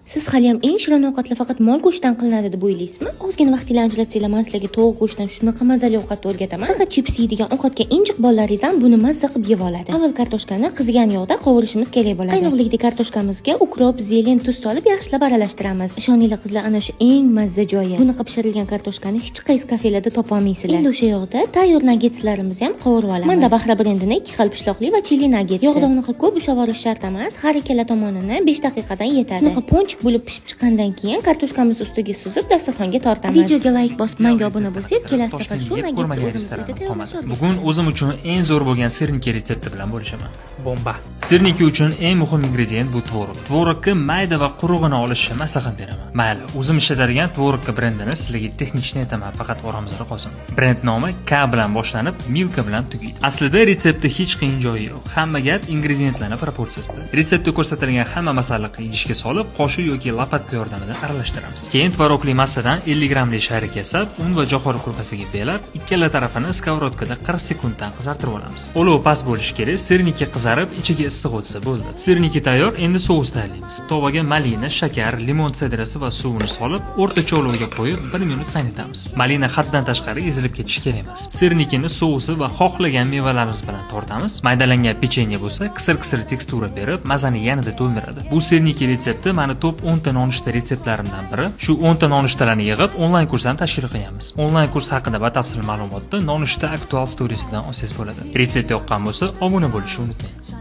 Siz hali ham eng shirin ovqatlar faqat mol go'shtidan qilinadi deb o'ylaysizmi? Ozgina vaqtingizni ajratsanglar, men sizlarga tovuq go'shtidan shunaqa mazali ovqatni o'rgataman. Faqat chips yeydigan ovqatga injiq bolalaringiz ham buni mazza qilib yeb oladi. Avval kartoshkani qizigan yog'da qovurishimiz kerak bo'ladi. Qaynoqlikda kartoshkamizga ukrop, zelen, tuz solib yaxshilab aralashtiramiz. Ishoninglar qizlar, ana shu eng mazza joyi. Bunaqa pishirilgan kartoshkani hech qaysi kafelarda topa olmaysizlar. Endi o'sha yog'da tayyor nagetslarimizni ham qovurib olamiz. Menda Bahra brendining 2 xil pishloqli va chili nagets. Yog'da unaqa ko'p ushlab olish shart emas. Har ikkala tomonini 5 daqiqadan yetadi. Shunaqa ponchik bo'lib pishib chiqqandan keyin kartoshkamizni ustiga suzib dasturxonga tortamiz. Videoga like bosib menga obuna bo'lsangiz, kelasi safar shu nagetni o'zimizda tayyorlashamiz. Bugun o'zim uchun eng zo'r bo'lgan sirniki retsepti bilan bo'lishaman. Bomba. Sirniki uchun eng muhim ingredient bu tvorog. Tvorogni mayda va qurug'ini olishni maslahat beraman. Mayli, o'zim ishlatadigan tvorogga brendini sizlarga texnikni aytaman, faqat oramizda qolsin. Brend nomi K bilan boshlanib, Milka bilan tugaydi. Aslida retseptda hech qiyin joyi yo'q. Hamma gap ingrediyentlarning proporsiyasida. Retseptda ko'rsatilgan hamma masalliqni idishga solib, qoshiq yoki lopatka yordamida aralashtiramiz. Keyin tvorogli massadan 50 grammli shayra kesib, un va jo'xori kurpasiga belab, ikkala tarafini skоворodkada 40 sekunddan qizartirib olamiz. Olov past bo'lishi kerak, sirniki qizarib, ichiga issiq o'tsa bo'ldi. Sirniki tayyor, endi sous tayyorlaymiz. Tovaga malina, shakar, limon sidrasi va suvini solib, o'rtacha olovga qo'yib 1 minut qaynatamiz. Malina haddan tashqari ezilib ketishi kerak emas. Sirnikini sousi va xohlagan mevalarimiz bilan tortamiz. Maydalangan pechenye bo'lsa, qisir-qisir tekstura berib, mazani yanada to'ldiradi. Bu sirniki retsepti meni top 10 ta nonushta retseptlarimdan biri. Shu 10 ta nonushtalarni yig'ib, onlayn kursdan tashkil qilganmiz. Onlayn kurs haqida batafsil ma'lumotni nonushta aktual storiesidan olsangiz bo'ladi. Retsept yoqqan bo'lsa, obuna bo'lishni unutmang.